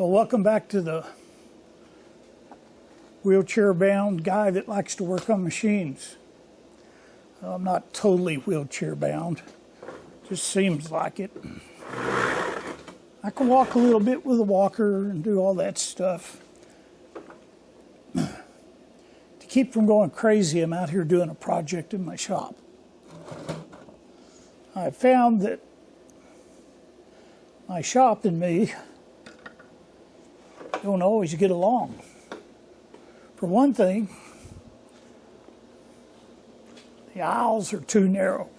Well, welcome back to the wheelchair-bound guy that likes to work on machines. I'm not totally wheelchair-bound, just seems like it. I can walk a little bit with a walker and do all that stuff. To keep from going crazy, I'm out here doing a project in my shop. I found that my shop and me don't always get along. For one thing, the aisles are too narrow.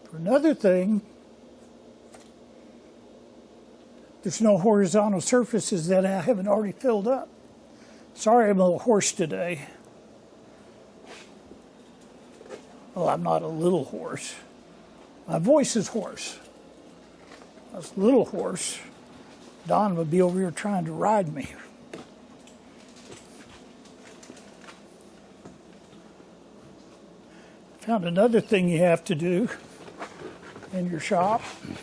For another thing, there's no horizontal surfaces that I haven't already filled up. Sorry, I'm a little hoarse today. Well, I'm not a little hoarse. My voice is hoarse. I was a little hoarse. Don would be over here trying to ride me. Found another thing you have to do in your shop. You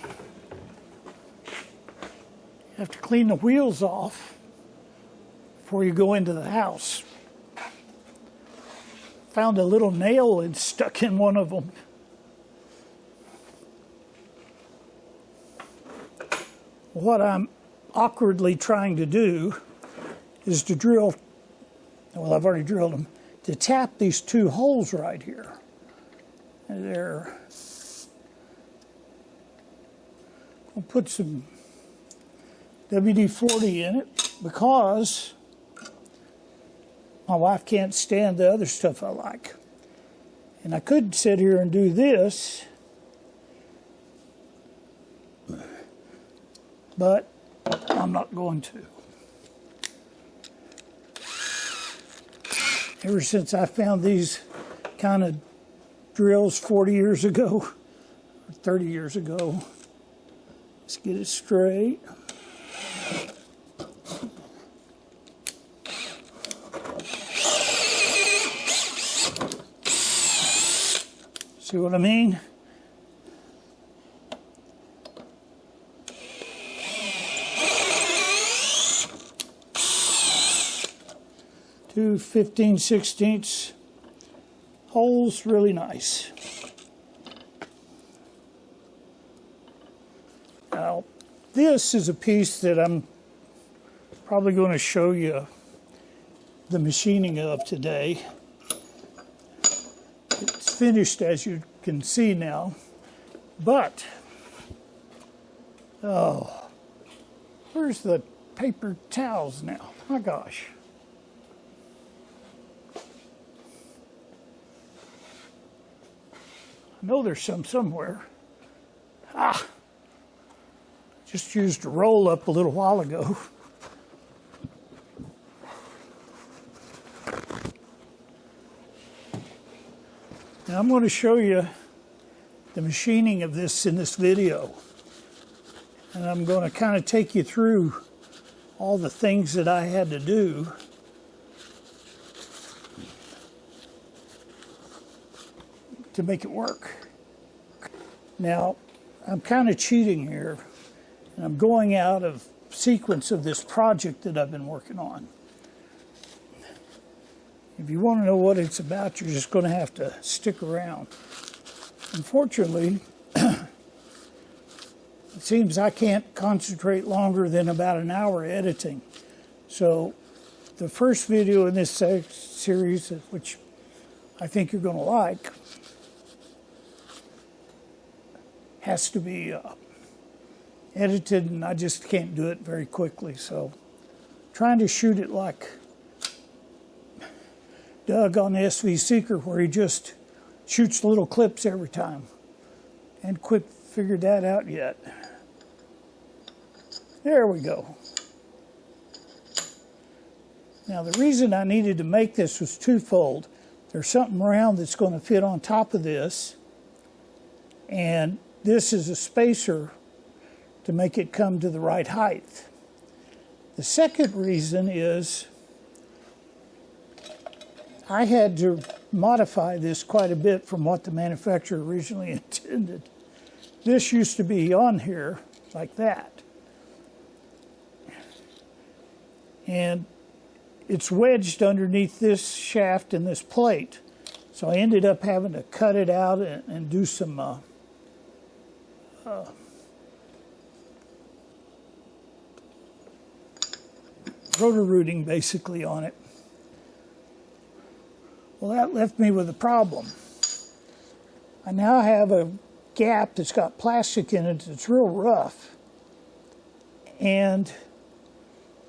have to clean the wheels off before you go into the house. Found a little nail and stuck in one of them. What I'm awkwardly trying to do is to drill, well, I've already drilled them, to tap these two holes right here. There. I'll put some WD-40 in it because my wife can't stand the other stuff I like. And I could sit here and do this, but I'm not going to. Ever since I found these kind of drills 40 years ago, or 30 years ago, let's get it straight. See what I mean? Two 15/16 holes, really nice. Now, this is a piece that I'm probably going to show you the machining of today. It's finished, as you can see now, but, oh, where's the paper towels now? My gosh. I know there's some somewhere. Just used a roll up a little while ago. Now I'm going to show you the machining of this in this video. And I'm going to kind of take you through all the things that I had to do to make it work. Now, I'm kind of cheating here, and I'm going out of sequence of this project that I've been working on. If you want to know what it's about, you're just going to have to stick around. Unfortunately, it seems I can't concentrate longer than about an hour editing. So the first video in this series, which I think you're going to like, has to be edited, and I just can't do it very quickly. So trying to shoot it like Doug on the SV Seeker, where he just shoots little clips every time. And quit figured that out yet. There we go. Now the reason I needed to make this was twofold. There's something round that's going to fit on top of this, and this is a spacer to make it come to the right height. The second reason is I had to modify this quite a bit from what the manufacturer originally intended. This used to be on here like that. and it's wedged underneath this shaft and this plate. So I ended up having to cut it out and do some rotor rooting basically on it. Well, that left me with a problem. I now have a gap that's got plastic in it that's real rough. And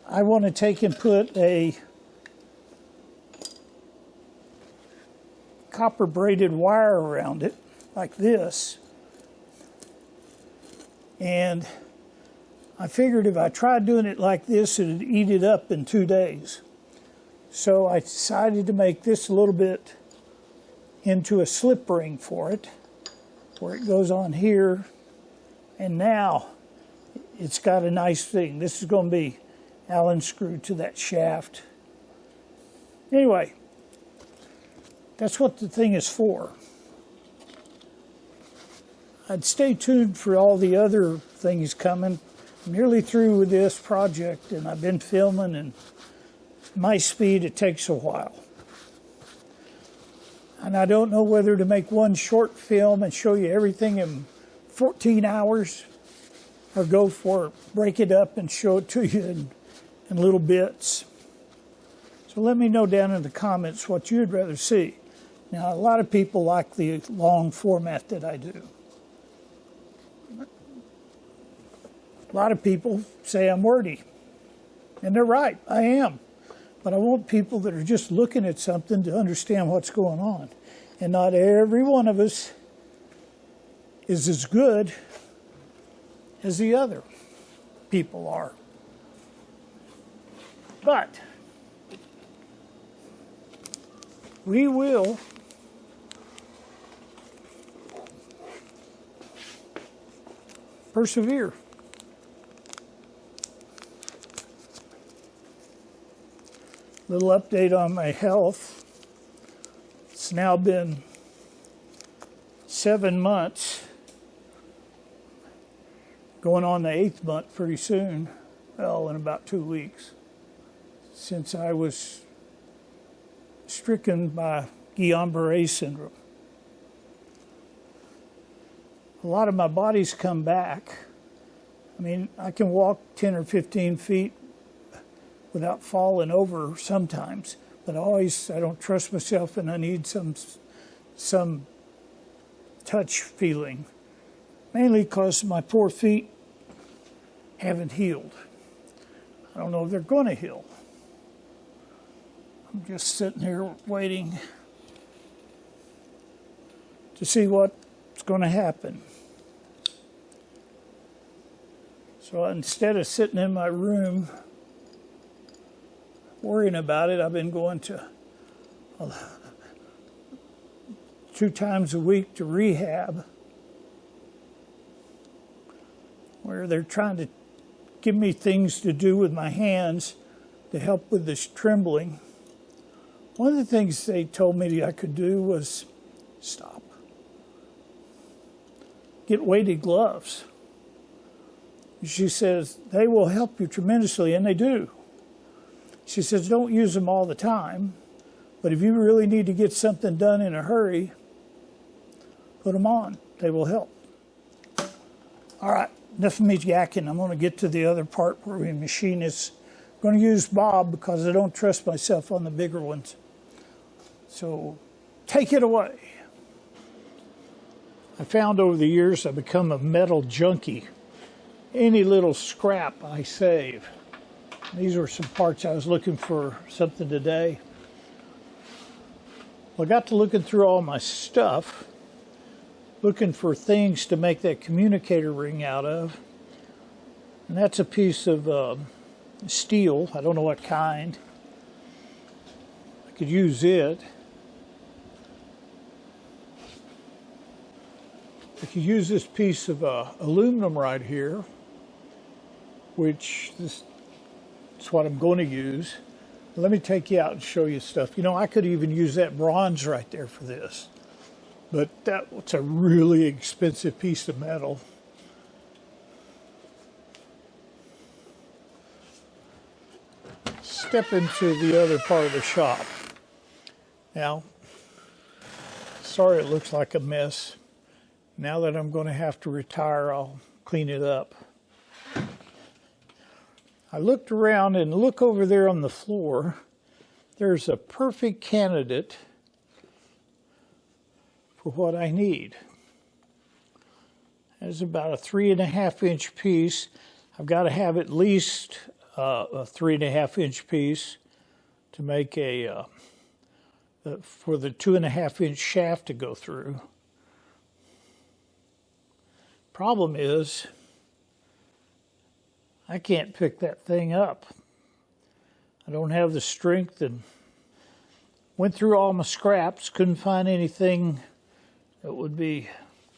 I want to take and put a copper braided wire around it like this. And I figured if I tried doing it like this, it'd eat it up in 2 days. So I decided to make this a little bit into a slip ring for it, where it goes on here. And now it's got a nice thing. This is going to be Allen screwed to that shaft. Anyway, that's what the thing is for. I'd stay tuned for all the other things coming. I'm nearly through with this project, and I've been filming, and my speed, it takes a while. And I don't know whether to make one short film and show you everything in 14 hours, or go for it, break it up and show it to you in little bits. So let me know down in the comments what you'd rather see. Now, a lot of people like the long format that I do. A lot of people say I'm wordy, and they're right, I am. But I want people that are just looking at something to understand what's going on. And not every one of us is as good as the other people are. But we will persevere. Little update on my health. It's now been 7 months, going on the 8th month pretty soon, well, in about 2 weeks, since I was stricken by Guillain-Barré syndrome. A lot of my body's come back. I mean, I can walk 10 or 15 feet without falling over sometimes, but I don't trust myself, and I need some touch feeling, mainly because my poor feet haven't healed. I don't know if they're going to heal. I'm just sitting here waiting to see what's going to happen. So instead of sitting in my room worrying about it, I've been going to 2 times a week to rehab, where they're trying to give me things to do with my hands to help with this trembling. One of the things they told me I could do was get weighted gloves. She says, they will help you tremendously, and they do. She says, don't use them all the time, but if you really need to get something done in a hurry, put them on. They will help. All right, enough of me yakking. I'm going to get to the other part where the machine is. I'm going to use Bob because I don't trust myself on the bigger ones. So take it away. I found over the years I've become a metal junkie. Any little scrap I save. These were some parts I was looking for something today. Well, I got to looking through all my stuff, looking for things to make that communicator ring out of. And that's a piece of steel. I don't know what kind. I could use it. I could use this piece of aluminum right here, which that's what I'm going to use. Let me take you out and show you stuff. You know, I could even use that bronze right there for this, but that's a really expensive piece of metal. step into the other part of the shop. Now, sorry it looks like a mess. Now that I'm going to have to retire, I'll clean it up. I looked around and look over there on the floor. There's a perfect candidate for what I need. It's about a 3.5-inch piece. I've got to have at least a 3.5-inch piece to make a for the 2.5-inch shaft to go through. Problem is, I can't pick that thing up. I don't have the strength, and went through all my scraps, couldn't find anything that would be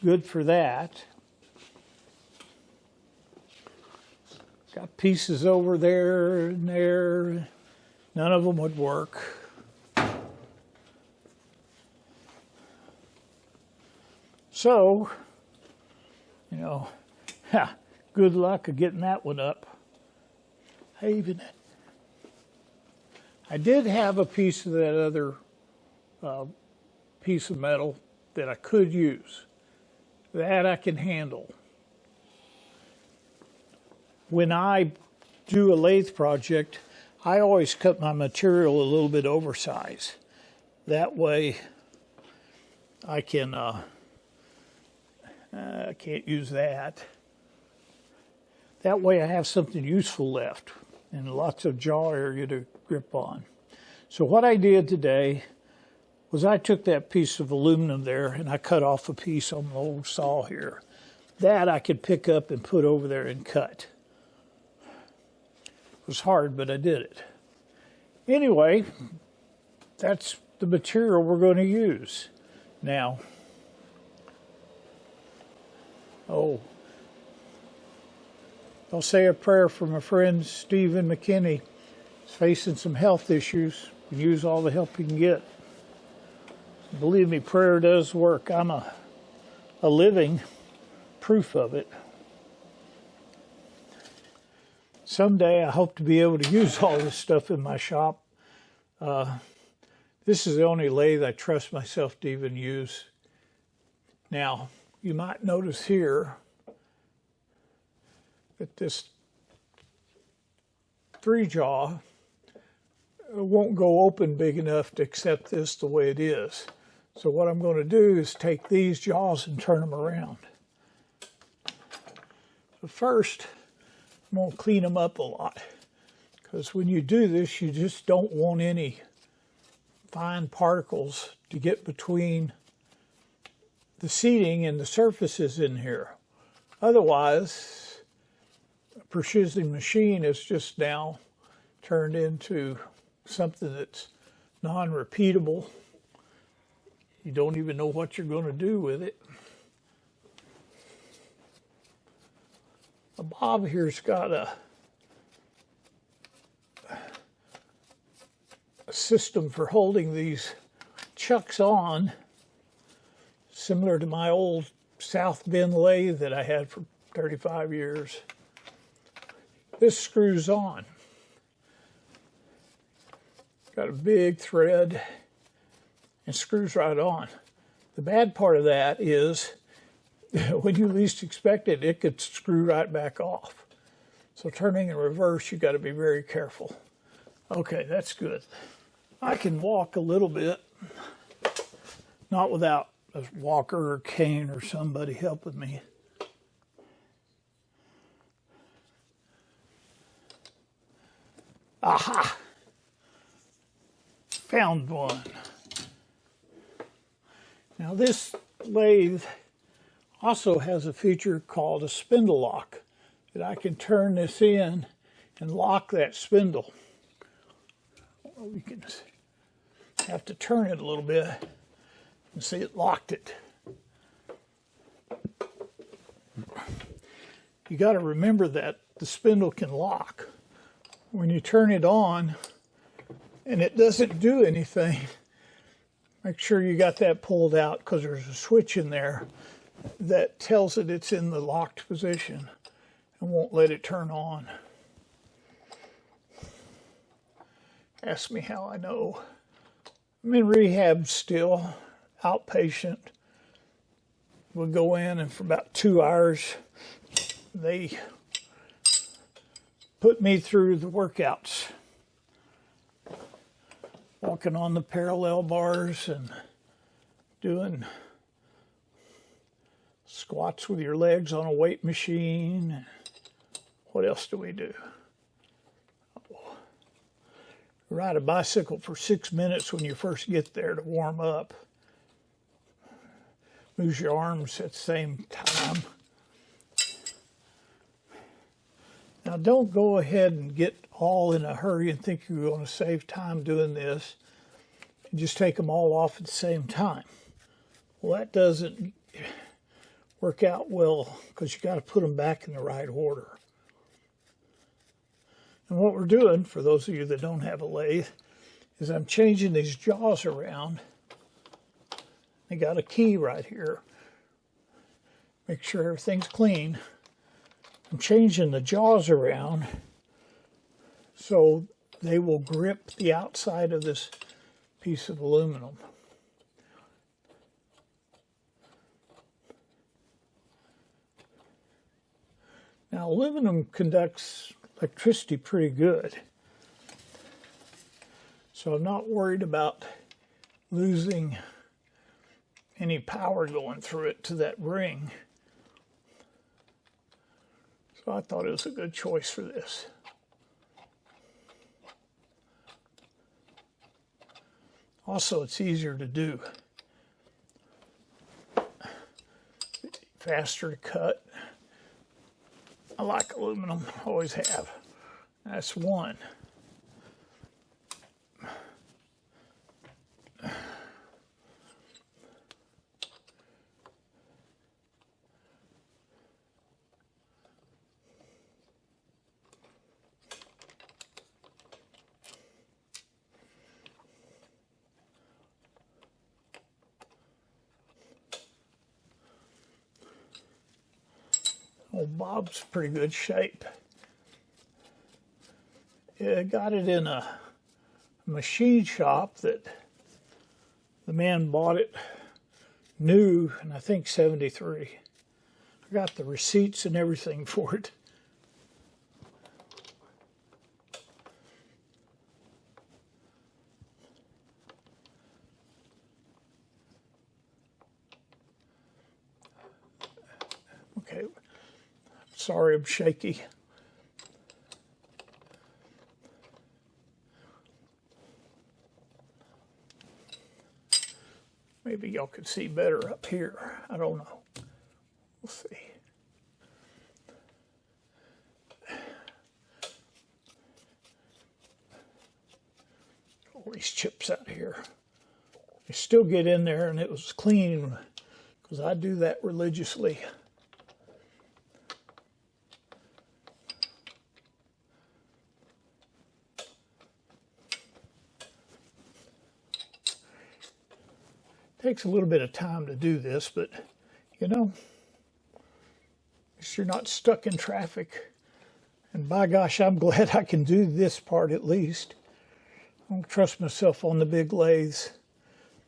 good for that. Got pieces over there and there. None of them would work. So, you know, good luck of getting that one up. I did have a piece of that other piece of metal that I could use. That I can handle. When I do a lathe project, I always cut my material a little bit oversized. That way I can, I can't use that. That way I have something useful left and lots of jaw area to grip on. So what I did today was I took that piece of aluminum there and I cut off a piece on the old saw here. That I could pick up and put over there and cut. It was hard, but I did it. Anyway, that's the material we're going to use. Now, I'll say a prayer for my friend Stephen McKinney. He's facing some health issues. He can use all the help he can get. Believe me, prayer does work. I'm a living proof of it. Someday I hope to be able to use all this stuff in my shop. This is the only lathe I trust myself to even use. Now, you might notice here that this 3-jaw won't go open big enough to accept this the way it is. So what I'm going to do is take these jaws and turn them around. So first, I'm going to clean them up a lot, because when you do this, you just don't want any fine particles to get between the seating and the surfaces in here. Otherwise, a precision machine is just now turned into something that's non-repeatable. You don't even know what you're going to do with it. Bob here's got a system for holding these chucks on, similar to my old South Bend lathe that I had for 35 years. This screws on. Got a big thread and screws right on. The bad part of that is when you least expect it, it could screw right back off. So turning in reverse, you got to be very careful. Okay, that's good. I can walk a little bit, not without a walker or cane or somebody helping me. Aha! Found one. Now this lathe also has a feature called a spindle lock, that I can turn this in and lock that spindle. We can have to turn it a little bit and see it locked it. You got to remember that the spindle can lock. When you turn it on and it doesn't do anything, make sure you got that pulled out, because there's a switch in there that tells it it's in the locked position and won't let it turn on. Ask me how I know. I'm in rehab still, outpatient. We'll go in and for about 2 hours, they put me through the workouts. Walking on the parallel bars and doing squats with your legs on a weight machine. What else do we do? Ride a bicycle for 6 minutes when you first get there to warm up. Move your arms at the same time. Now don't go ahead and get all in a hurry and think you're going to save time doing this. And just take them all off at the same time. Well, that doesn't work out well because you got to put them back in the right order. And what we're doing, for those of you that don't have a lathe, is I'm changing these jaws around. I got a key right here. Make sure everything's clean. I'm changing the jaws around so they will grip the outside of this piece of aluminum. Now, aluminum conducts electricity pretty good, so I'm not worried about losing any power going through it to that ring. So I thought it was a good choice for this. Also, it's easier to do. Faster to cut. I like aluminum, always have. That's one. Old Bob's pretty good shape. Yeah, got it in a machine shop that the man bought it new in I think 73. I got the receipts and everything for it. Okay. Sorry, I'm shaky. Maybe y'all could see better up here. I don't know. We'll see. All these chips out here. They still get in there, and it was clean because I do that religiously. Takes a little bit of time to do this, but you know, at least you're not stuck in traffic. And by gosh, I'm glad I can do this part at least. I don't trust myself on the big lathes.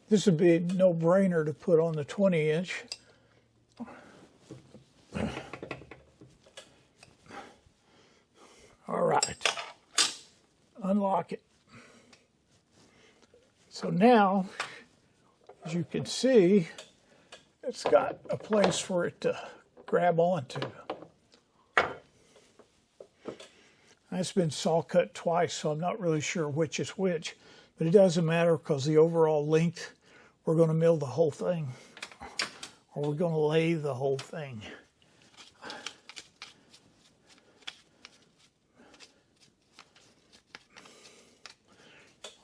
This would be a no-brainer to put on the 20-inch. All right, unlock it. So now, as you can see, it's got a place for it to grab onto. It's been saw cut twice, so I'm not really sure which is which, but it doesn't matter because the overall length, we're going to mill the whole thing, or we're going to lathe the whole thing.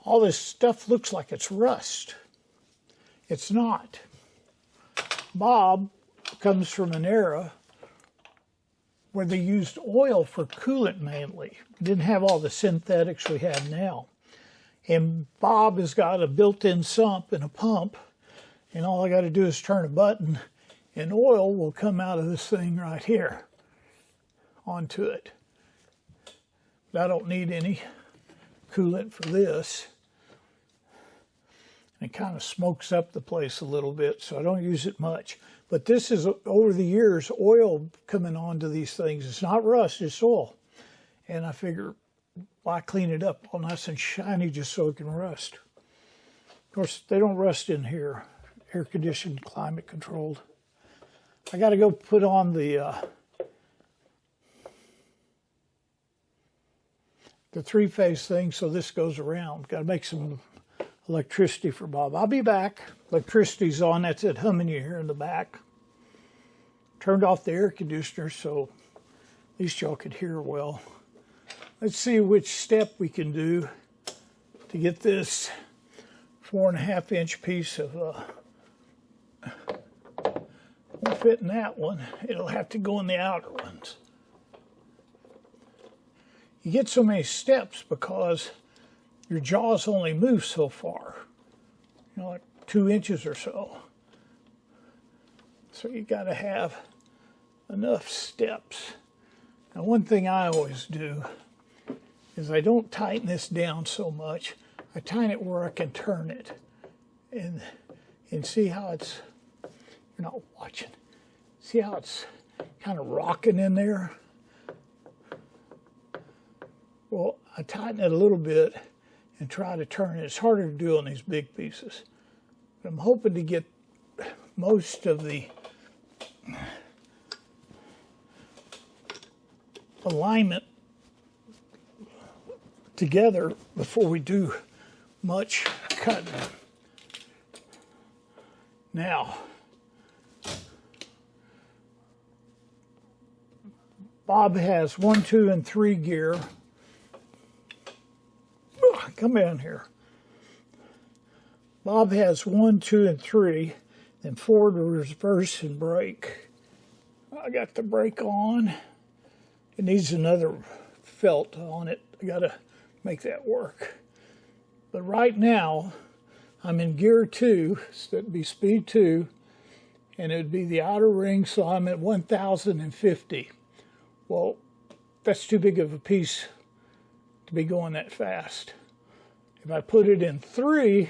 All this stuff looks like it's rust. It's not. Bob comes from an era where they used oil for coolant mainly. Didn't have all the synthetics we have now. And Bob has got a built-in sump and a pump, and all I got to do is turn a button, and oil will come out of this thing right here onto it. But I don't need any. coolant for this. And it kind of smokes up the place a little bit, so I don't use it much. But this is, over the years, oil coming onto these things. It's not rust, it's oil. And I figure, why clean it up all nice and shiny just so it can rust? Of course, they don't rust in here. Air conditioned, climate controlled. I got to go put on the three-phase thing so this goes around. Got to make some electricity for Bob. I'll be back. Electricity's on. That's it humming you here in the back. Turned off the air conditioner so at least y'all could hear well. Let's see which step we can do to get this 4.5-inch piece of won't fit in that one. It'll have to go in the outer ones. You get so many steps because your jaws only move so far, you know, like 2 inches or so. So you got to have enough steps. Now, one thing I always do is I don't tighten this down so much. I tighten it where I can turn it, and see how it's. You're not watching. See how it's kind of rocking in there? Well, I tighten it a little bit and try to turn it. It's harder to do on these big pieces. But I'm hoping to get most of the alignment together before we do much cutting. Now, Bob has 1, 2, and 3 gear. Come in here. Bob has 1, 2, and 3, then forward, reverse, and brake. I got the brake on. It needs another felt on it. I gotta make that work. But right now, I'm in gear 2, so that'd be speed 2, and it'd be the outer ring, so I'm at 1,050. Well, that's too big of a piece to be going that fast. If I put it in 3,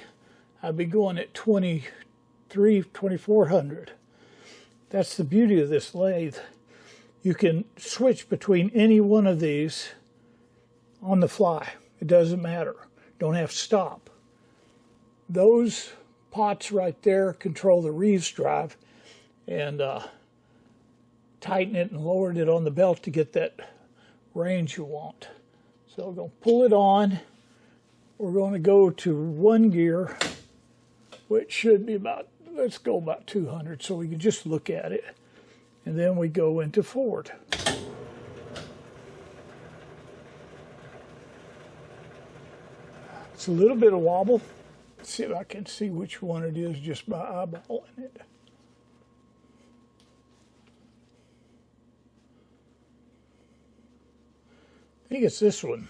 I'd be going at 2,400. That's the beauty of this lathe. You can switch between any one of these on the fly. It doesn't matter. Don't have to stop. Those pots right there control the Reeves drive, and tighten it and lowered it on the belt to get that range you want. So we're going to pull it on. We're going to go to 1 gear, which should be about, let's go about 200 so we can just look at it. And then we go into forward. It's a little bit of wobble. Let's see if I can see which one it is just by eyeballing it. I think it's this one.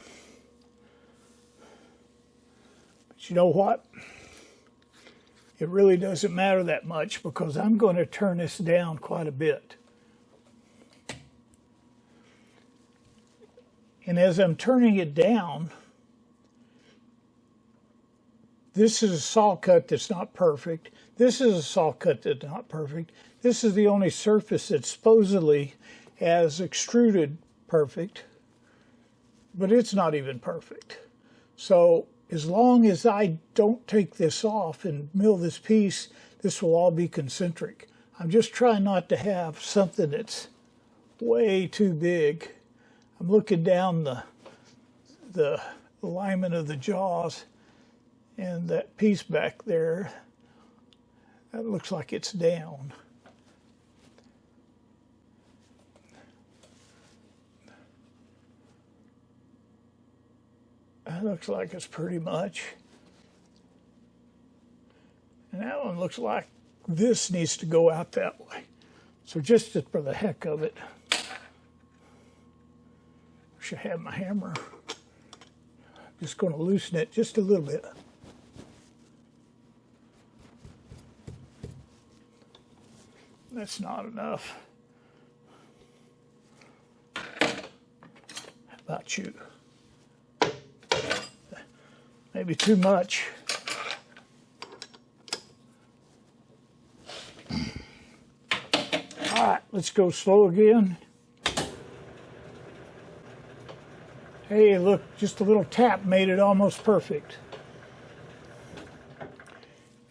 But you know what? It really doesn't matter that much because I'm going to turn this down quite a bit. And as I'm turning it down, this is a saw cut that's not perfect. This is a saw cut that's not perfect. This is the only surface that supposedly has extruded perfect, but it's not even perfect. So as long as I don't take this off and mill this piece, this will all be concentric. I'm just trying not to have something that's way too big. I'm looking down the alignment of the jaws, and that piece back there, that looks like it's down. That looks like it's pretty much. And that one looks like this needs to go out that way. So just for the heck of it, wish I had my hammer. I'm just going to loosen it just a little bit. That's not enough. How about you? Maybe too much. All right, let's go slow again. Hey, look, just a little tap made it almost perfect.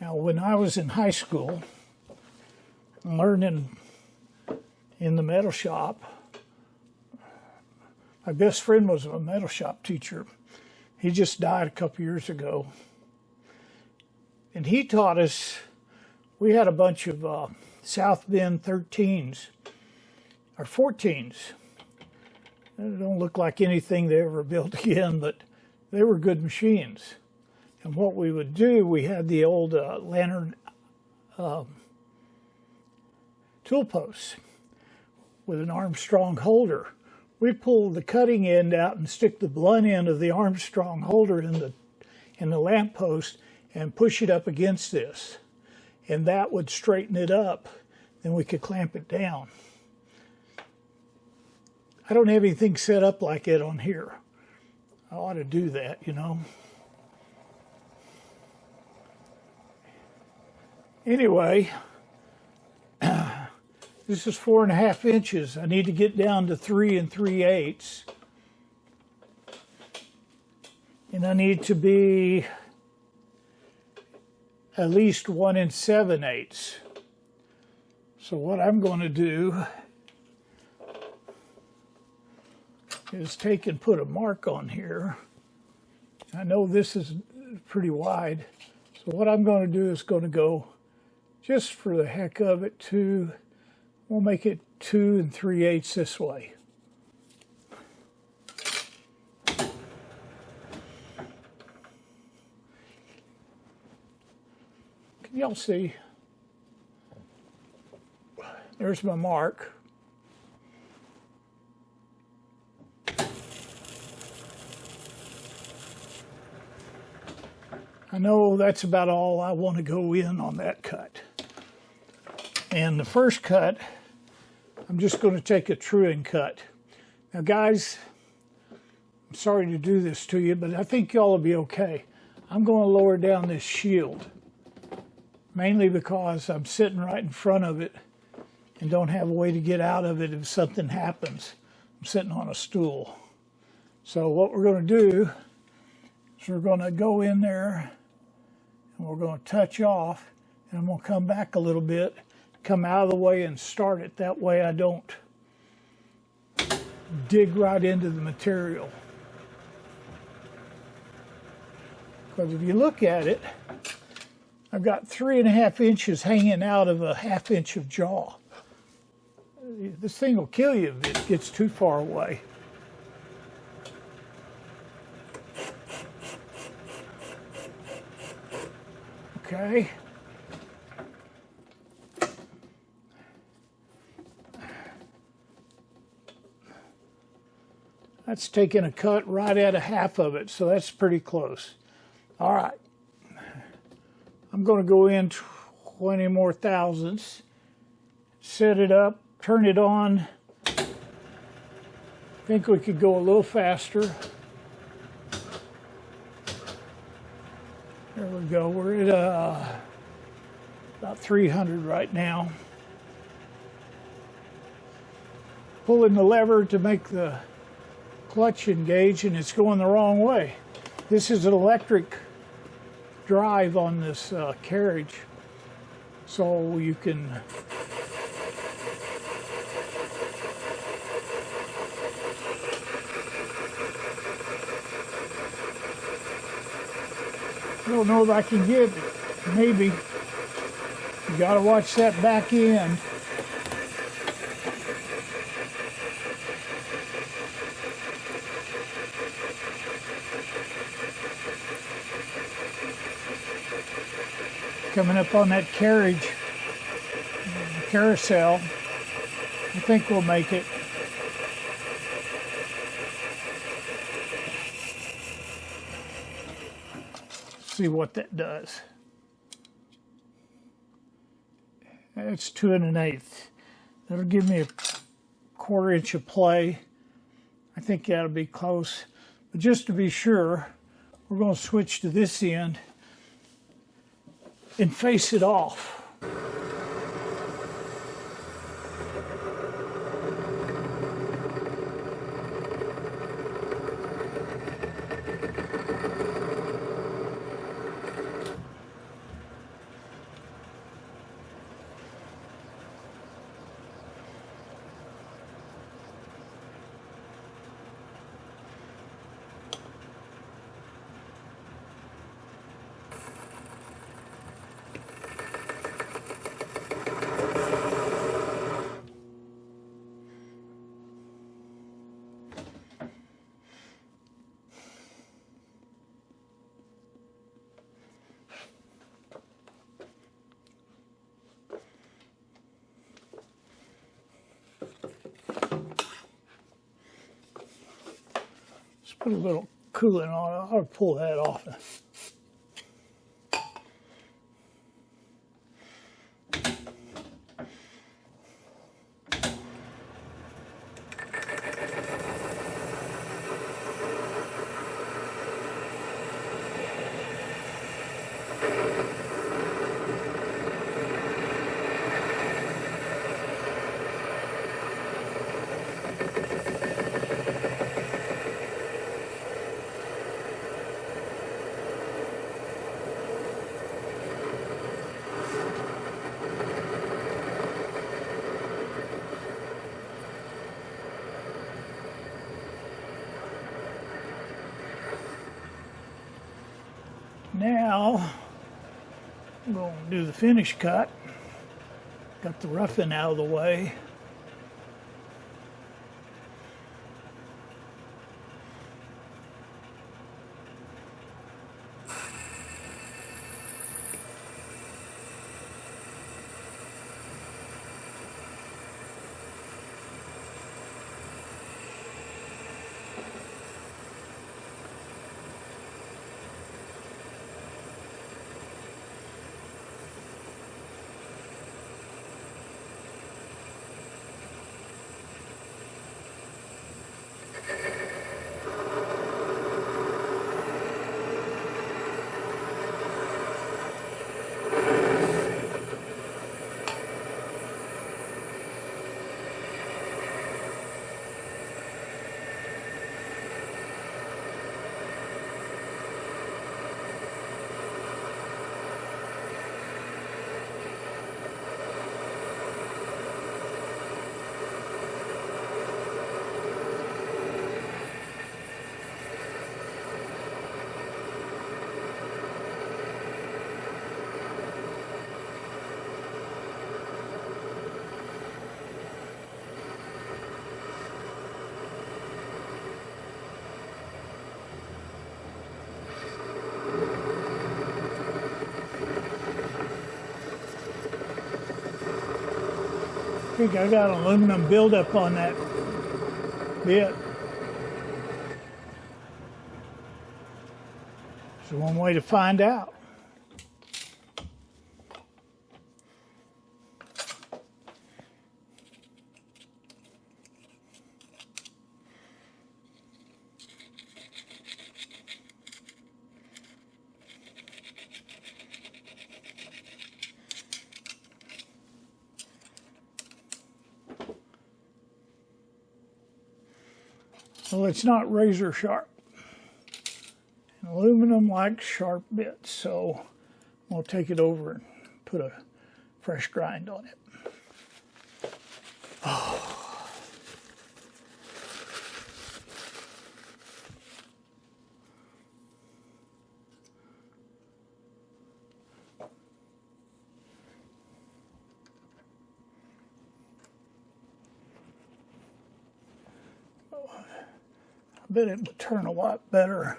Now, when I was in high school, learning in the metal shop, my best friend was a metal shop teacher. He just died a couple years ago. And he taught us, we had a bunch of South Bend 13s, or 14s. They don't look like anything they ever built again, but they were good machines. And what we would do, we had the old lantern tool posts with an Armstrong holder. We'd pull the cutting end out and stick the blunt end of the Armstrong holder in the lamp post and push it up against this. And that would straighten it up. Then we could clamp it down. I don't have anything set up like it on here. I ought to do that, you know. Anyway, this is 4.5 inches. I need to get down to 3 3/8. And I need to be at least 1 7/8. So what I'm going to do is take and put a mark on here. I know this is pretty wide. So what I'm going to do is going to go, just for the heck of it, we'll make it 2 3/8 this way. Can y'all see? There's my mark. I know that's about all I want to go in on that cut. And the first cut, I'm just going to take a truing cut. Now guys, I'm sorry to do this to you, but I think y'all will be okay. I'm going to lower down this shield, mainly because I'm sitting right in front of it and don't have a way to get out of it if something happens. I'm sitting on a stool. So what we're going to do is we're going to go in there and we're going to touch off, and I'm going to come back a little bit, come out of the way and start it. That way I don't dig right into the material. Because if you look at it, I've got 3.5 inches hanging out of a 1/2 inch of jaw. This thing will kill you if it gets too far away. Okay. That's taking a cut right at a 1/2 of it, so that's pretty close. All right. I'm going to go in 20 more thousandths, set it up, turn it on. I think we could go a little faster. There we go. We're at about 300 right now. Pulling the lever to make the clutch engage, and it's going the wrong way. This is an electric drive on this carriage, so you can I don't know if I can get it. Maybe. You got to watch that back end. Coming up on that carriage, carousel. I think we'll make it. See what that does. It's 2 1/8. That'll give me a 1/4 inch of play. I think that'll be close. But just to be sure, we're going to switch to this end and face it off. Put a little coolant on it. I'll pull that off. Now, I'm going to do the finish cut. Got the roughing out of the way. I think I got aluminum buildup on that bit. There's one way to find out. Well, it's not razor sharp. And aluminum likes sharp bits, so I'll take it over and put a fresh grind on it. Oh. I bet it would turn a lot better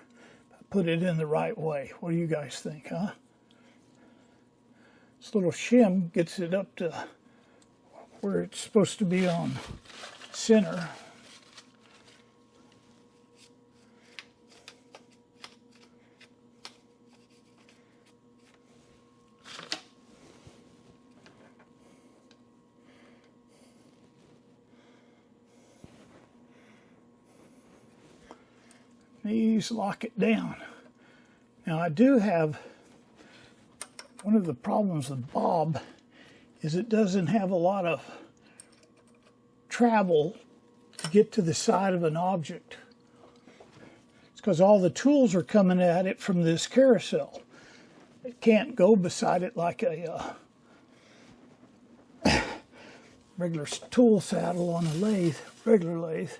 if I put it in the right way. What do you guys think, huh? This little shim gets it up to where it's supposed to be on center. These lock it down. Now I do have, one of the problems with Bob is it doesn't have a lot of travel to get to the side of an object. It's because all the tools are coming at it from this carousel. It can't go beside it like a regular tool saddle on a lathe, regular lathe.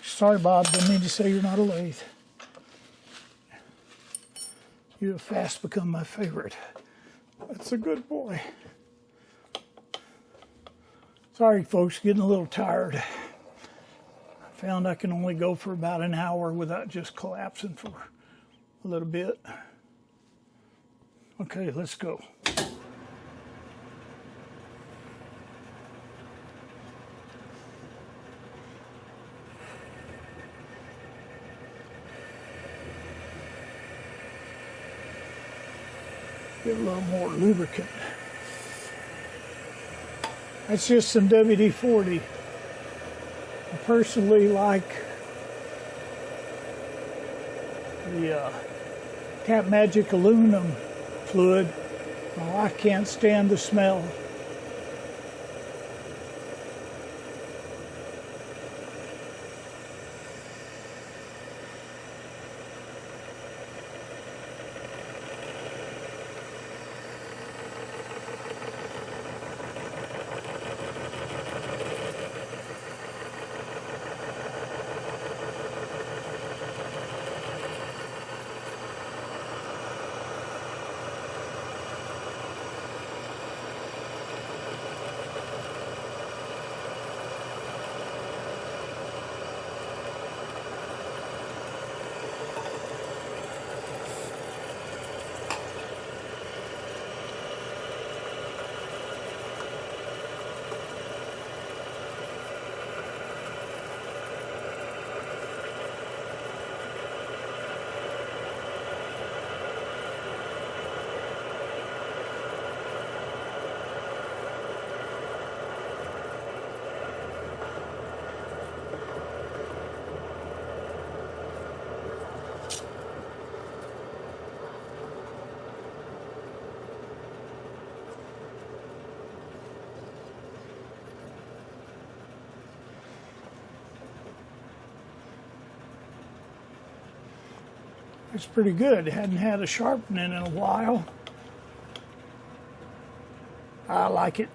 Sorry, Bob, didn't mean to say you're not a lathe. You have fast become my favorite. That's a good boy. Sorry, folks, getting a little tired. I found I can only go for about an hour without just collapsing for a little bit. Okay, let's go. Get a little more lubricant. That's just some WD-40. I personally like the Tap Magic aluminum fluid. My wife can't stand the smell. It's pretty good. Hadn't had a sharpening in a while. I like it.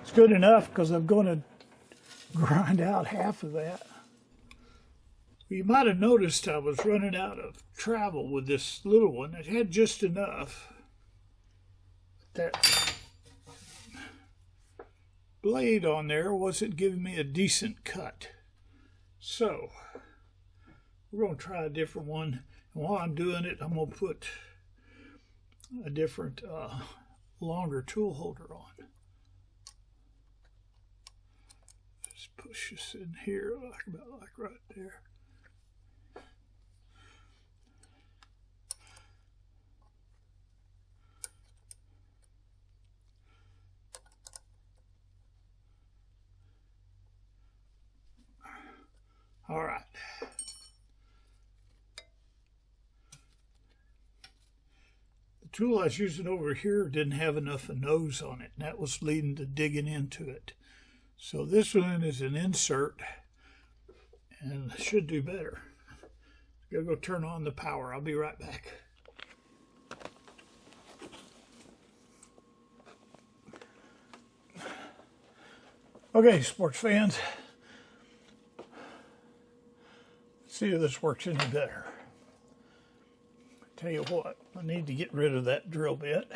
It's good enough because I'm going to grind out half of that. You might have noticed I was running out of travel with this little one. It had just enough. That blade on there wasn't giving me a decent cut. So we're going to try a different one. And while I'm doing it, I'm going to put a different, longer tool holder on. Just push this in here, about like right there. All right. The tool I was using over here didn't have enough of a nose on it, and that was leading to digging into it. So this one is an insert, and should do better. Gotta go turn on the power. I'll be right back. Okay, sports fans. See if this works any better. Tell you what, I need to get rid of that drill bit.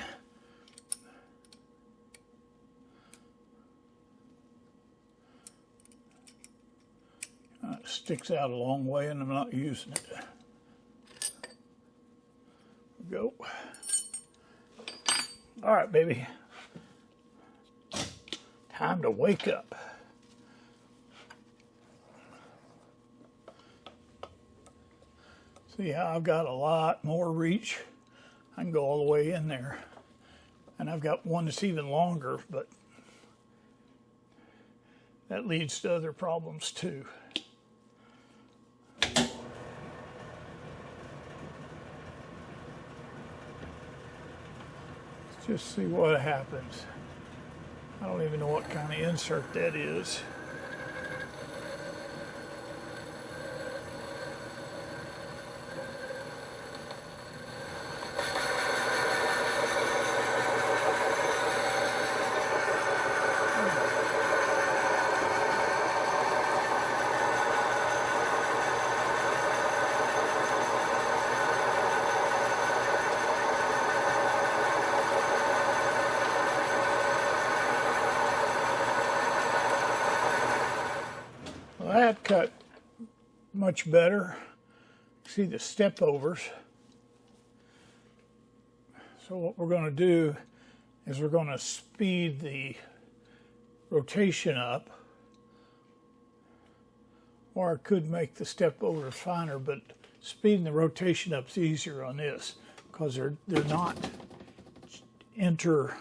It sticks out a long way and I'm not using it. Go. All right, baby. Time to wake up. See how I've got a lot more reach? I can go all the way in there. And I've got one that's even longer, but that leads to other problems too. Just see what happens. I don't even know what kind of insert that is. That cut much better. See the step overs. So what we're going to do is we're going to speed the rotation up, or I could make the step overs finer, but speeding the rotation up is easier on this because they're not intertwined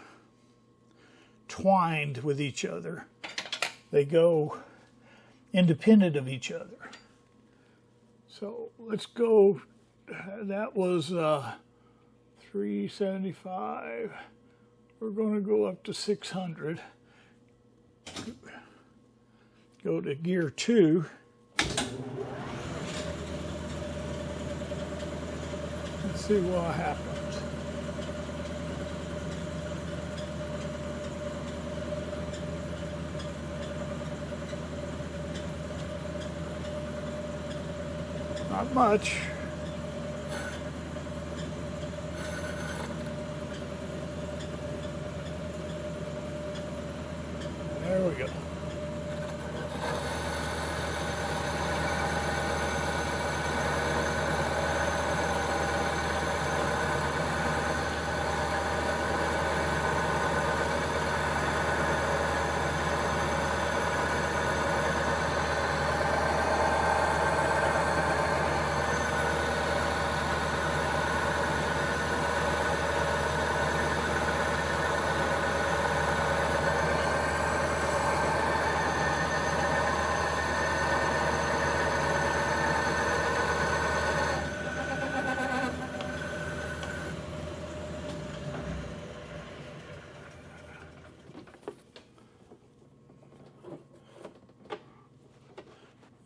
with each other. They go independent of each other. So let's go, that was 375. We're going to go up to 600. Go to gear 2. Let's see what happens. Not much. There we go.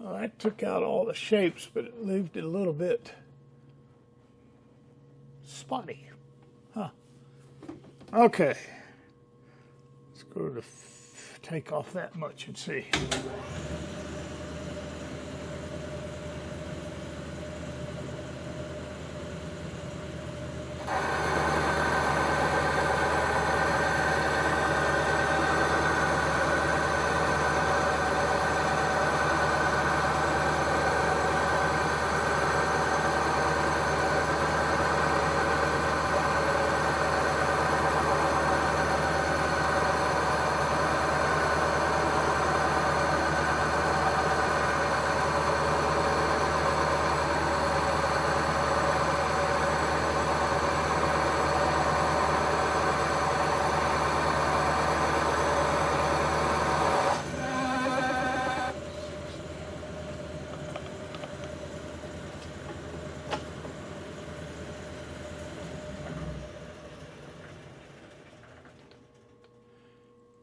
Well, that took out all the shapes, but it left it a little bit spotty. Huh. Okay. Let's go to take off that much and see.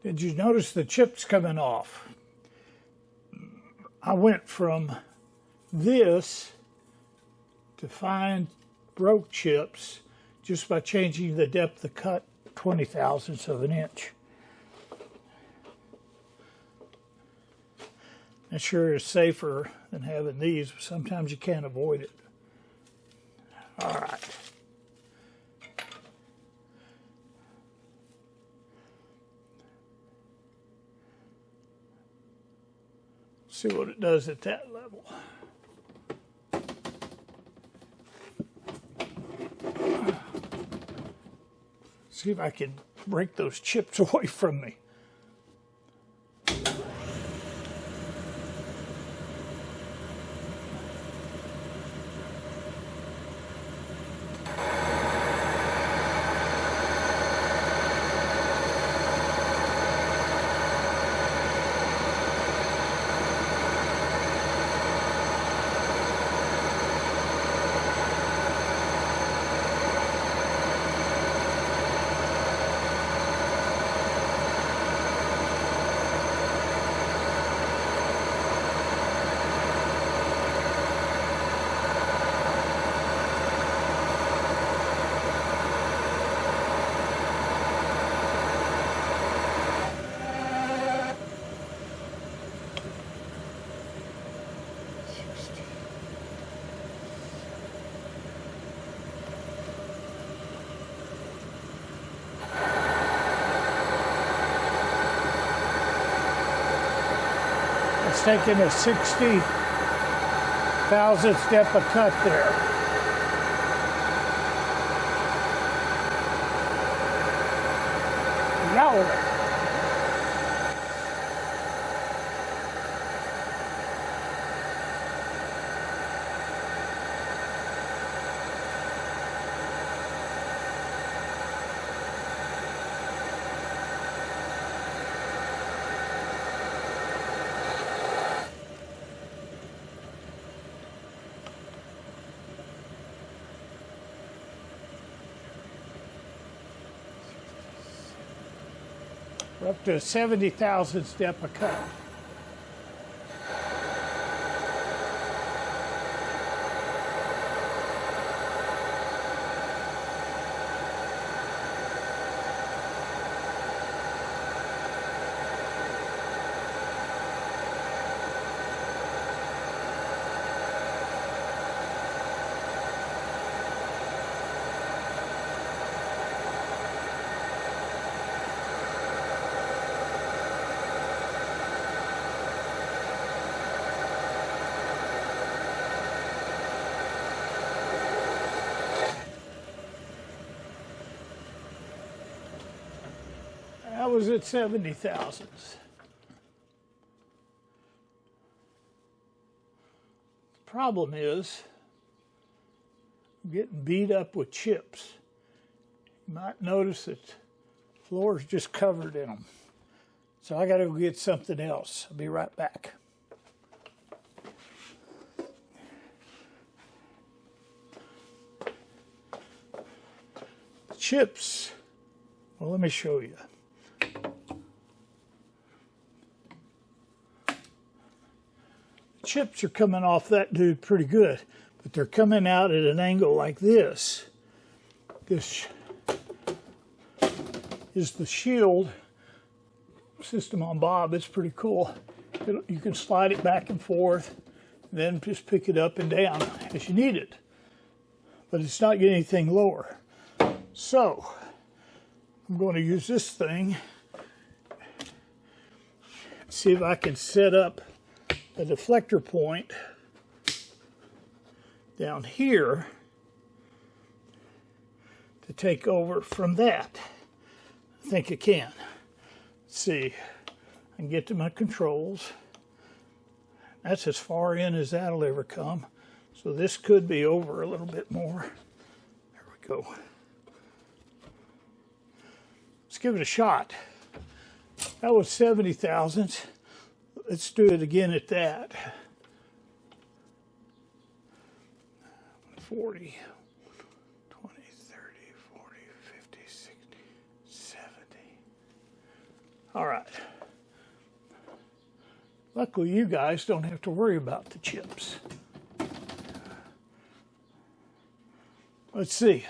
Did you notice the chips coming off? I went from this to fine broke chips just by changing the depth of cut 20 thousandths of an inch. It sure is safer than having these, but sometimes you can't avoid it. All right. See what it does at that level. See if I can break those chips away from me. It's taking a 60,000 step a cut there. Yow. We're up to a 70,000 step a cut. That was at 70,000. The problem is I'm getting beat up with chips. You might notice that the floor is just covered in them. So I got to go get something else. I'll be right back. Chips. Well, let me show you. Chips are coming off that dude pretty good, but they're coming out at an angle like this. This is the shield system on Bob. It's pretty cool. You can slide it back and forth, then just pick it up and down as you need it. But it's not getting anything lower. So I'm going to use this thing, see if I can set up a deflector point down here to take over from that. I think I can. Let's see, I can get to my controls. That's as far in as that'll ever come. So this could be over a little bit more. There we go. Let's give it a shot. That was 70,000. Let's do it again at that. 40, 20, 30, 40, 50, 60, 70. All right. Luckily, you guys don't have to worry about the chips. Let's see.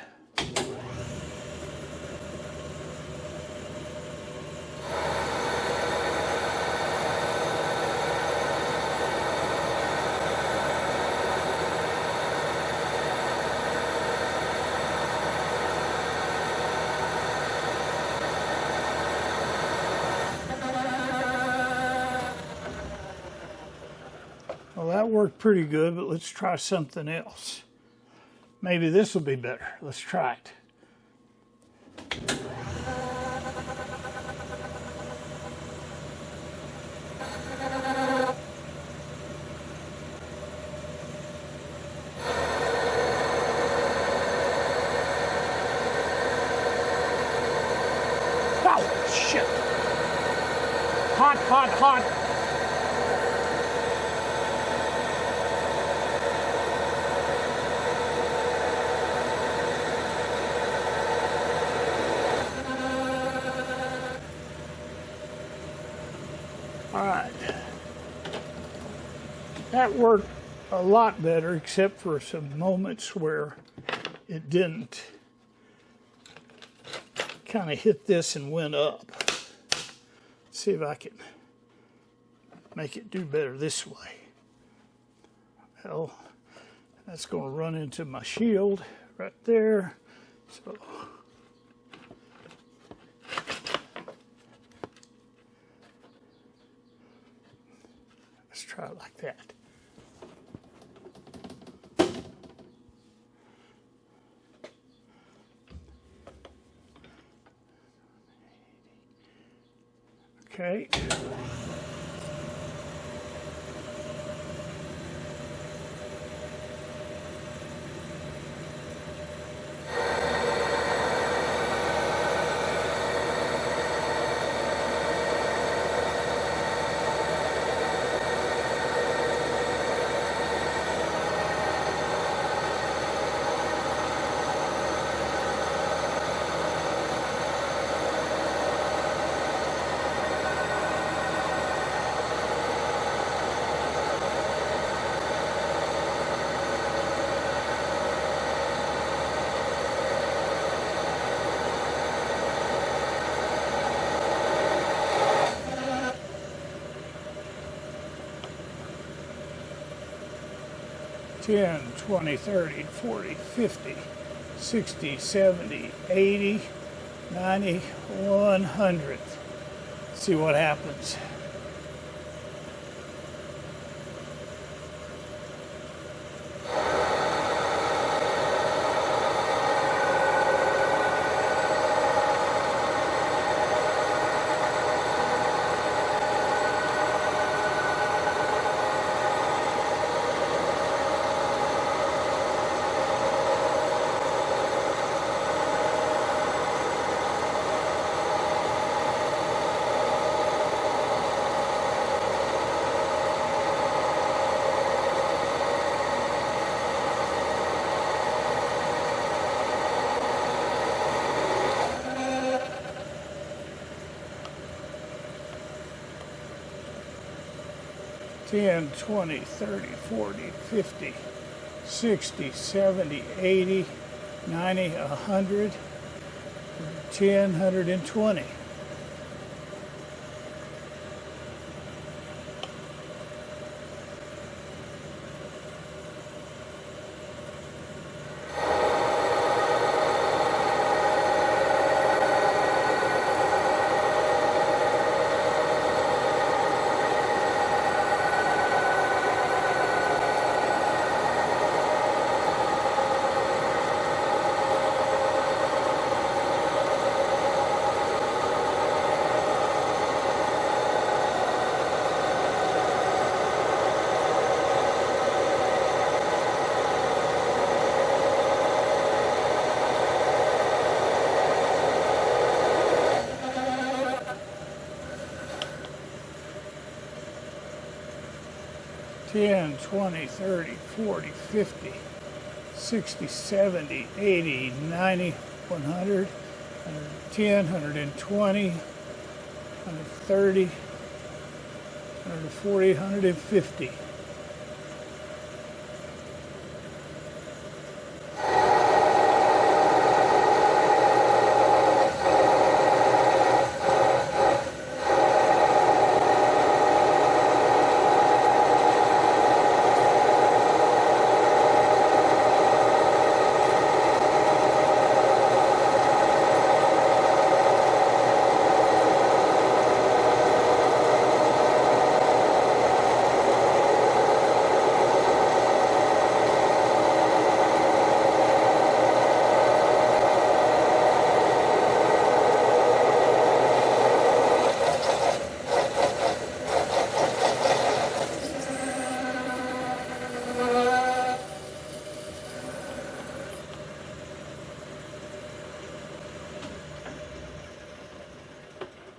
Well, that worked pretty good, but let's try something else. Maybe this will be better. Let's try it. Oh, shit. Hot, hot, hot. All right, that worked a lot better, except for some moments where it didn't. Kind of hit this and went up. Let's see if I can make it do better this way. Well, that's going to run into my shield right there. So. Let's try it like that. Okay. $10, $20, $30, $40, $50, $60, $70, $80, $90, $100. See what happens. $10, $20, $30, $40, $50, $60, $70, $80, $90, $100, $10, $120. $10, $20, $30, $40, $50, $60, $70, $80, $90, $100, $110, $120, $130, $140, $150.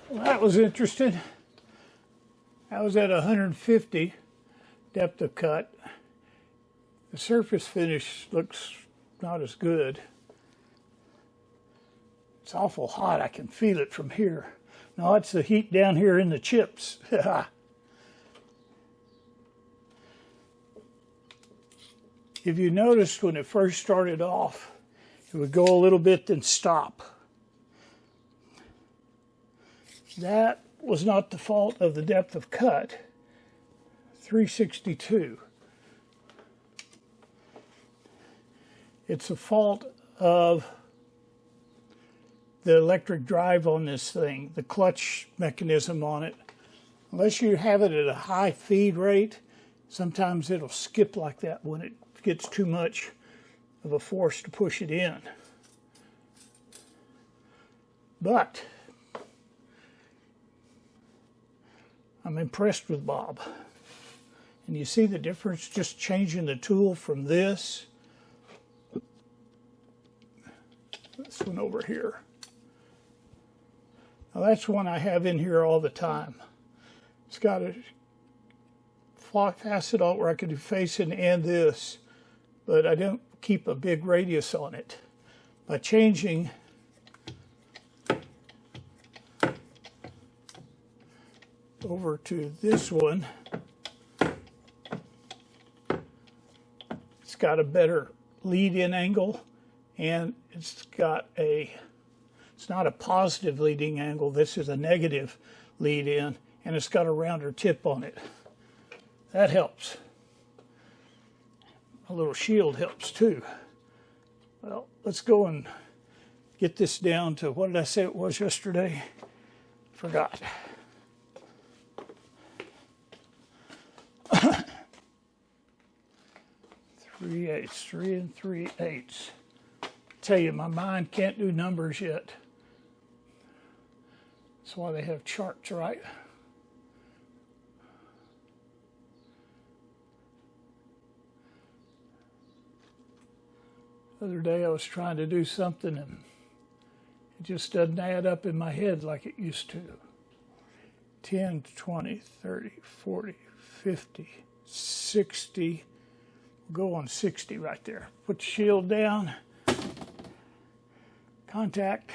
Well, that was interesting. I was at 150 depth of cut. The surface finish looks not as good. It's awful hot. I can feel it from here. No, it's the heat down here in the chips. If you noticed when it first started off, it would go a little bit then stop. That was not the fault of the depth of cut. 362. It's a fault of the electric drive on this thing, the clutch mechanism on it. Unless you have it at a high feed rate, sometimes it'll skip like that when it gets too much of a force to push it in. But I'm impressed with Bob. And you see the difference just changing the tool from this one over here. Now that's one I have in here all the time. It's got a facet alt where I can do facing and this, but I don't keep a big radius on it. By changing over to this one, it's got a better lead-in angle, and it's not a positive leading angle, this is a negative lead-in, and it's got a rounder tip on it. That helps. A little shield helps too. Well, let's go and get this down to, what did I say it was yesterday? Forgot. 3/8, 3 3/8. Tell you, my mind can't do numbers yet. That's why they have charts, right? The other day I was trying to do something and it just doesn't add up in my head like it used to. 10, 20, 30, 40, 50, 60. Go on 60 right there. Put the shield down. Contact.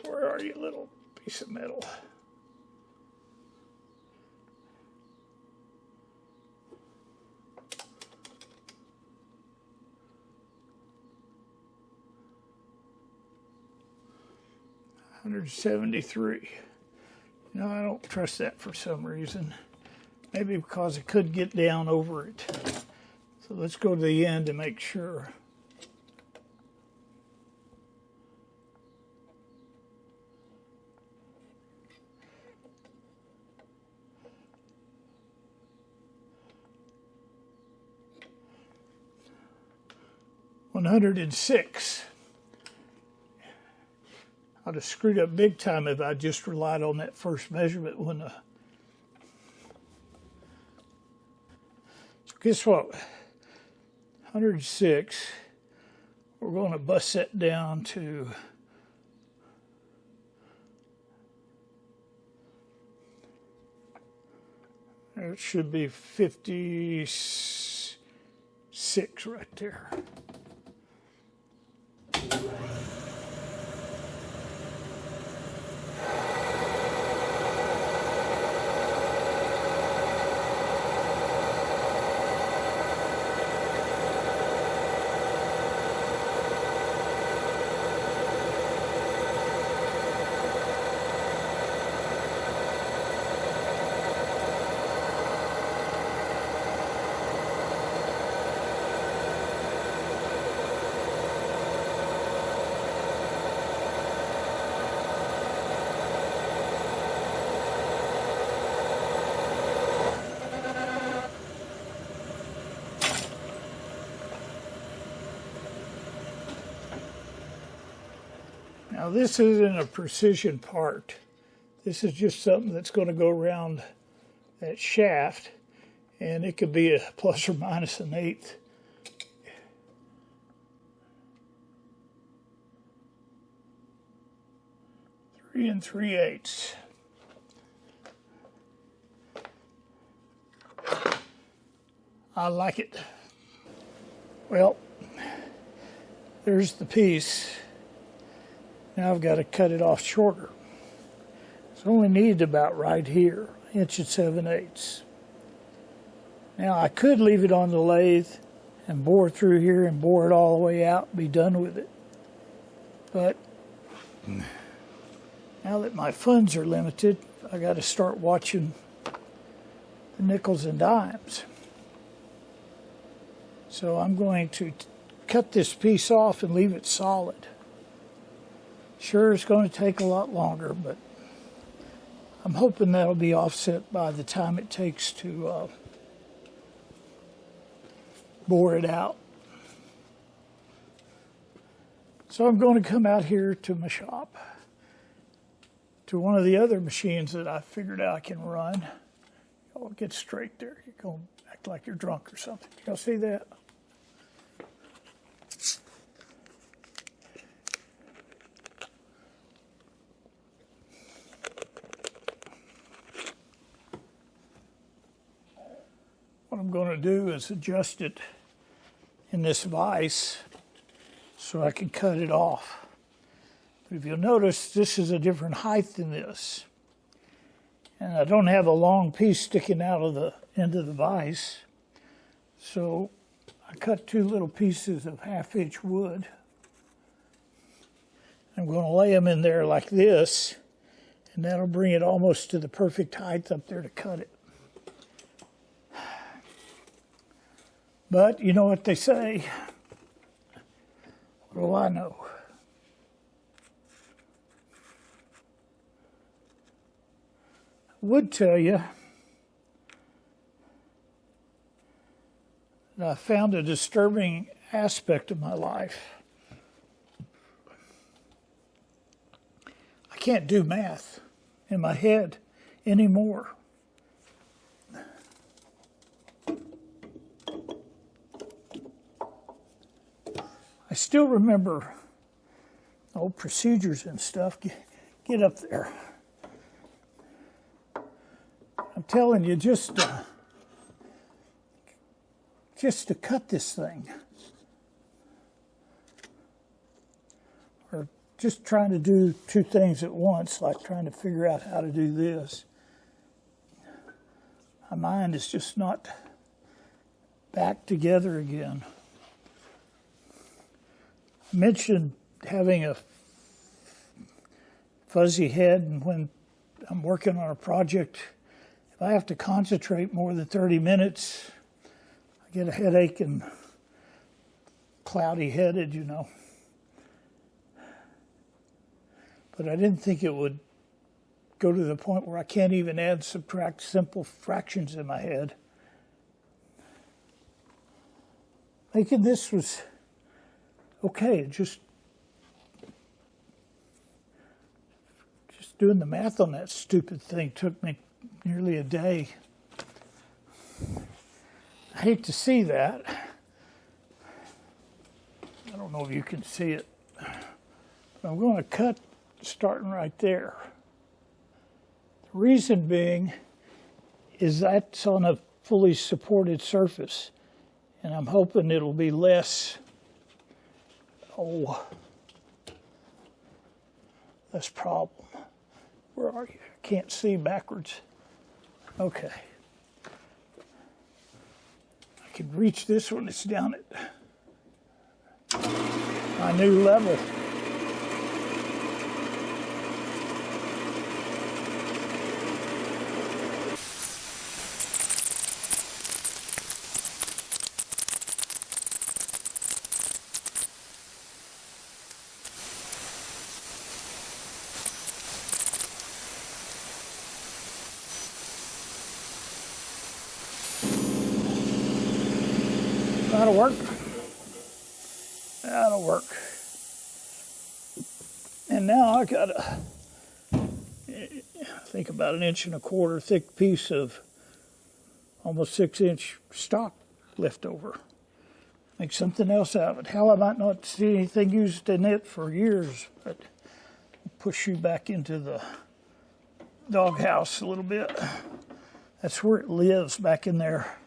Where are you, little piece of metal? $173. No, I don't trust that for some reason. Maybe because it could get down over it. So let's go to the end to make sure. $106. I'd have screwed up big time if I just relied on that first measurement, wouldn't I? So guess what? 106. We're going to bust that down to it should be 56 right there. Now this isn't a precision part. This is just something that's going to go around that shaft, and it could be a plus or minus an eighth. Three and 3/8. I like it. Well, there's the piece. Now I've got to cut it off shorter. It's only needed about right here, 1 7/8 inches. Now I could leave it on the lathe and bore through here and bore it all the way out and be done with it. But now that my funds are limited, I got to start watching the nickels and dimes. So I'm going to cut this piece off and leave it solid. Sure, it's going to take a lot longer, but I'm hoping that'll be offset by the time it takes to bore it out. So I'm going to come out here to my shop, to one of the other machines that I figured out I can run. Oh, get straight there. You're going to act like you're drunk or something. Y'all see that? What I'm going to do is adjust it in this vise so I can cut it off. But if you'll notice, this is a different height than this. And I don't have a long piece sticking out of the end of the vise. So I cut 2 little pieces of 1/2 inch wood. I'm going to lay them in there like this, and that'll bring it almost to the perfect height up there to cut it. But you know what they say. What do I know? I would tell you that I found a disturbing aspect of my life. I can't do math in my head anymore. I still remember old procedures and stuff. Get up there. I'm telling you, just to cut this thing, or just trying to do 2 things at once, like trying to figure out how to do this. My mind is just not back together again. I mentioned having a fuzzy head, and when I'm working on a project, if I have to concentrate more than 30 minutes, I get a headache and cloudy-headed, you know. But I didn't think it would go to the point where I can't even add, subtract simple fractions in my head. Thinking this was okay, just doing the math on that stupid thing took me nearly a day. I hate to see that. I don't know if you can see it. But I'm going to cut starting right there. The reason being is that's on a fully supported surface, and I'm hoping it'll be less problem. Where are you? I can't see backwards. Okay. I can reach this when it's down at my new level. That'll work. That'll work. And now I got a, I think about 1 1/4 inch thick piece of almost 6-inch stock left over. Make something else out of it. Hell, I might not see anything used in it for years, but push you back into the doghouse a little bit. That's where it lives, back in there.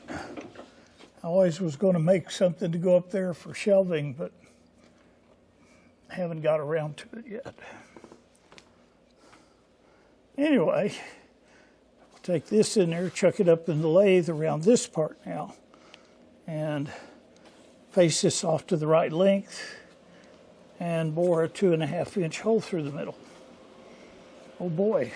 I always was going to make something to go up there for shelving, but haven't got around to it yet. Anyway, I'll take this in there, chuck it up in the lathe around this part now, and face this off to the right length and bore a 2.5-inch hole through the middle. Oh boy.